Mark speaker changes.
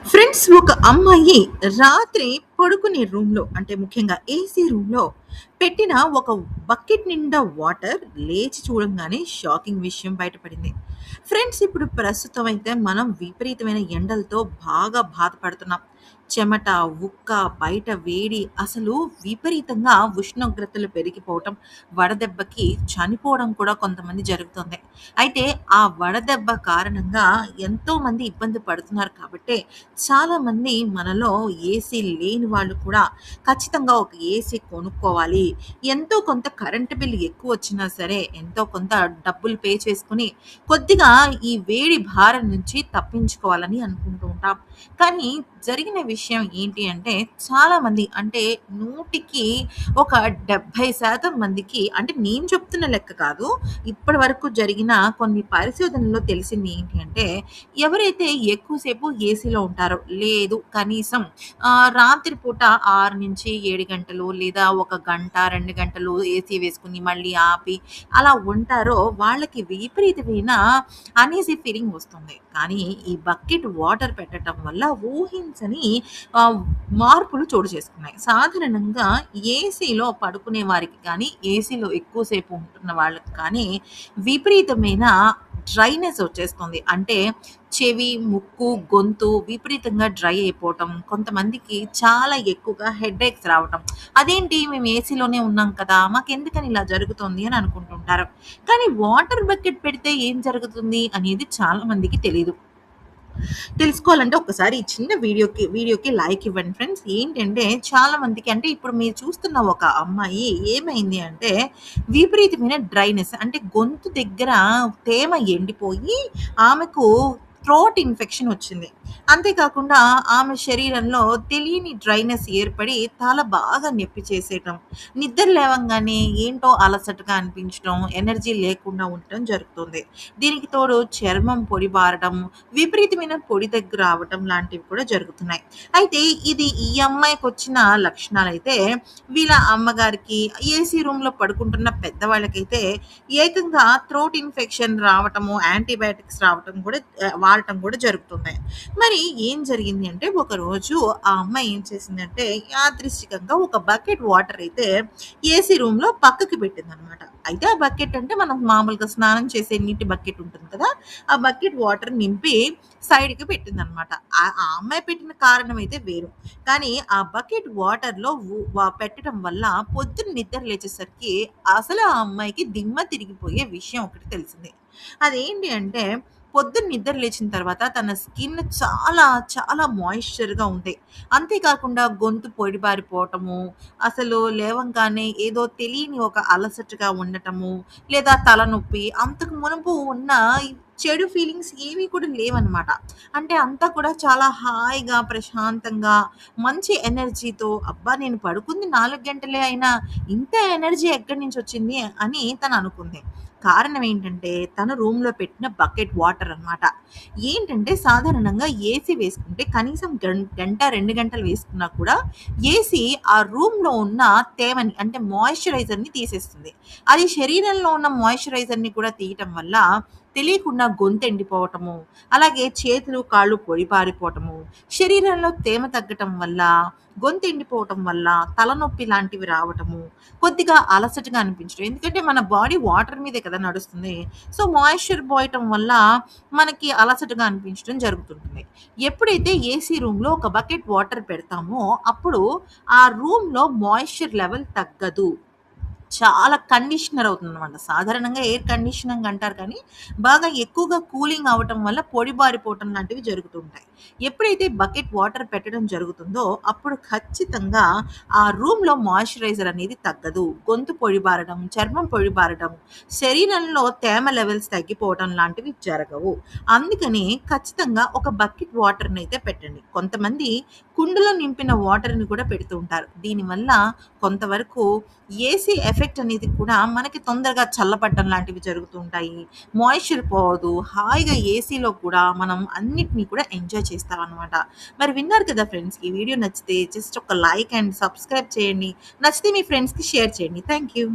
Speaker 1: Friends, ఒక అమ్మాయి రాత్రి పడుకునే రూమ్‌లో అంటే ముఖ్యంగా ఏసీ రూమ్‌లో పెట్టిన ఒక బకెట్ నిండా వాటర్ లేచి చూడంగానే షాకింగ్ విషయం బయటపడింది. ఫ్రెండ్స్, ఇప్పుడు ప్రస్తుతం అయితే మనం విపరీతమైన ఎండలతో బాగా బాధపడుతున్నాం. చెమట, ఉక్క, బయట వేడి అసలు విపరీతంగా ఉష్ణోగ్రతలు పెరిగిపోవటం, వడదెబ్బకి చనిపోవడం కూడా కొంతమంది జరుగుతుంది. అయితే ఆ వడదెబ్బ కారణంగా ఎంతోమంది ఇబ్బంది పడుతున్నారు కాబట్టే చాలామంది మనలో ఏసీ లేని వాళ్ళు కూడా ఖచ్చితంగా ఒక ఏసీ కొనుక్కోవాలి. ఎంతో కొంత కరెంట్ బిల్ ఎక్కువొచ్చినా సరే, ఎంతో కొంత డబ్బులు పే చేసుకొని, కొద్దిగా ఈ వేడి భారం నుంచి తప్పించుకోవాలని అనుకుంటూ ఉంటాం. కానీ జరిగిన విషయం ఏంటి అంటే, చాలామంది అంటే 100కి ఒక 70% మందికి అంటే నేను చెప్తున్న లెక్క కాదు. ఇప్పటి వరకు జరిగిన కొన్ని పరిశోధనల్లో తెలిసింది ఏంటి అంటే, ఎవరైతే ఎక్కువ సేపు ఏసీలో ఉంటారో, లేదు కనీసం రాత్రి పూట 6-7 గంటలు లేదా 1 గంట, 2 గంటలు ఏసీ వేసుకొని మళ్ళీ ఆపి అలా ఉంటారో వాళ్ళకి విపరీతమైన అనీజీ ఫీలింగ్ వస్తుంది. కానీ ఈ బకెట్ వాటర్ పెట్టటం వల్ల ఊహించని ఆహ్, మార్పులు చోటు చేసుకున్నాయి. సాధారణంగా ఏసీలో పడుకునే వారికి కానీ, ఏసీలో ఎక్కువ సేపు ఉంటున్న వాళ్ళకి కానీ విపరీతమైన డ్రైనెస్ వచ్చేస్తుంది. అంటే చెవి, ముక్కు, గొంతు విపరీతంగా డ్రై అయిపోవటం. కొంతమందికి చాలా ఎక్కువగా హెడేక్స్ రావటం. అదేంటి మేము ఏసీలోనే ఉన్నాం కదా! మాకెందుకని ఇలా జరుగుతోంది అని అనుకుంటుంటారు. కానీ వాటర్ బకెట్ పెడితే ఏం జరుగుతుంది అనేది చాలా మందికి తెలీదు. తెలుసుకోవాలంటే ఒక్కసారి ఈ చిన్న వీడియోకి లైక్ ఇవ్వండి ఫ్రెండ్స్. ఏంటంటే చాలా మందికి అంటే ఇప్పుడు మీరు చూస్తున్న ఒక అమ్మాయి ఏమైంది అంటే విపరీతమైన డ్రైనెస్ అంటే గొంతు దగ్గర తేమ ఎండిపోయి ఆమెకు థ్రోట్ ఇన్ఫెక్షన్ వచ్చింది. అంతేకాకుండా ఆమె శరీరంలో తెలియని డ్రైనెస్ ఏర్పడి తల బాగా నొప్పి చేసేయటం, నిద్ర లేవంగానే ఏంటో అలసటగా అనిపించడం, ఎనర్జీ లేకుండా ఉండటం జరుగుతుంది. దీనికి తోడు చర్మం పొడిబారడం, విపరీతమైన పొడి దగ్గు రావటం లాంటివి కూడా జరుగుతున్నాయి. అయితే ఇది ఈ అమ్మాయికొచ్చిన లక్షణాలైతే, వీళ్ళ అమ్మగారికి, ఏసీ రూమ్‌లో పడుకుంటున్న పెద్దవాళ్ళకైతే ఏకంగా థ్రోట్ ఇన్ఫెక్షన్ రావటము, యాంటీబయాటిక్స్ రావటం కూడా వాడటం కూడా జరుగుతున్నాయి. మరి ఏం జరిగింది అంటే, ఒకరోజు ఆ అమ్మాయి ఏం చేసిందంటే, యాదృచ్చికంగా ఒక బకెట్ వాటర్ అయితే ఏసీ రూమ్‌లో పక్కకి పెట్టిందనమాట. అయితే ఆ బకెట్ అంటే మనం మామూలుగా స్నానం చేసే నీటి బకెట్ ఉంటుంది కదా! ఆ బకెట్ వాటర్ నింపి సైడ్‌కి పెట్టిందనమాట. ఆ అమ్మాయి పెట్టిన కారణం అయితే వేరు. కానీ ఆ బకెట్ వాటర్‌లో పెట్టడం వల్ల పొద్దున్న నిద్ర లేచేసరికి అసలు ఆ అమ్మాయికి దిమ్మ తిరిగిపోయే విషయం ఒకటి తెలిసింది. అదేంటి అంటే పొద్దున్న నిద్ర లేచిన తర్వాత తన స్కిన్ చాలా చాలా మాయిశ్చర్‌గా ఉంది. అంతేకాకుండా గొంతు పొడిబారిపోవటము, అసలు లేవంగానే ఏదో తెలియని ఒక అలసటగా ఉండటము, లేదా తలనొప్పి అంతకు మునుపు ఉన్న ఈ చెడు ఫీలింగ్స్ ఏవి కూడా లేవనమాట. అంటే అంతా కూడా చాలా హాయిగా, ప్రశాంతంగా, మంచి ఎనర్జీతో అబ్బా! నేను పడుకుంది 4 గంటలే అయినా ఇంత ఎనర్జీ ఎక్కడి నుంచొచ్చింది అని తననుకుంది. కారణం ఏంటంటే తను రూమ్‌లో పెట్టిన బకెట్ వాటర్ అనమాట. ఏంటంటే సాధారణంగా ఏసీ వేసుకుంటే కనీసం గంట, 2 గంటలు వేసుకున్నా కూడా ఏసీ ఆ రూమ్‌లో ఉన్న తేమని అంటే మాయిశ్చరైజర్‌ని తీసేస్తుంది. అది శరీరంలో ఉన్న మాయిశ్చరైజర్‌ని కూడా తీయటం వల్ల తెలియకుండా గొంతెండిపోవటము, అలాగే చేతులు, కాళ్ళు పొడిబారిపోవటము, శరీరంలో తేమ తగ్గటం వల్ల, గొంతెండిపోవటం వల్ల తలనొప్పి లాంటివి రావటము, కొద్దిగా అలసటగా అనిపించడం. ఎందుకంటే మన బాడీ వాటర్ మీదే కదా నడుస్తుంది. సో, మాయిశ్చర్ పోయటం వల్ల మనకి అలసటగా అనిపించడం జరుగుతుంటుంది. ఎప్పుడైతే ఏసీ రూమ్‌లో ఒక బకెట్ వాటర్ పెడతామో, అప్పుడు ఆ రూమ్‌లో మాయిశ్చర్ లెవెల్ తగ్గదు. చాలా కండిషనర్ అవుతుందనమాట. సాధారణంగా ఎయిర్ కండిషనింగ్ అంటారు కానీ, బాగా ఎక్కువగా కూలింగ్ అవ్వటం వల్ల పొడిబారిపోవటం లాంటివి జరుగుతూ ఉంటాయి. ఎప్పుడైతే బకెట్ వాటర్ పెట్టడం జరుగుతుందో, అప్పుడు ఖచ్చితంగా ఆ రూమ్‌లో మాయిశ్చరైజర్ అనేది తగ్గదు. గొంతు పొడిబారడం, చర్మం పొడిబారడం, శరీరంలో తేమ లెవెల్స్ తగ్గిపోవటం లాంటివి జరగవు. అందుకని ఖచ్చితంగా ఒక బకెట్ వాటర్‌నైతే పెట్టండి. కొంతమంది కుండలో నింపిన వాటర్‌ని కూడా పెడుతూ ఉంటారు. దీనివల్ల కొంతవరకు ఏసీ ఎఫెక్ట్ అనేది కూడా మనకి తొందరగా చల్లబడడం లాంటివి జరుగుతూ ఉంటాయి. మాయిశ్చర్ పోదు. హాయిగా ఏసీలో కూడా మనం అన్నిటిని కూడా ఎంజాయ్ చేస్తామనమాట. మరి విన్నారు కదా ఫ్రెండ్స్! ఈ వీడియో నచ్చితే జస్ట్ ఒక లైక్ అండ్ సబ్స్క్రైబ్ చేయండి. నచ్చితే మీ ఫ్రెండ్స్‌కి షేర్ చేయండి. Thank you.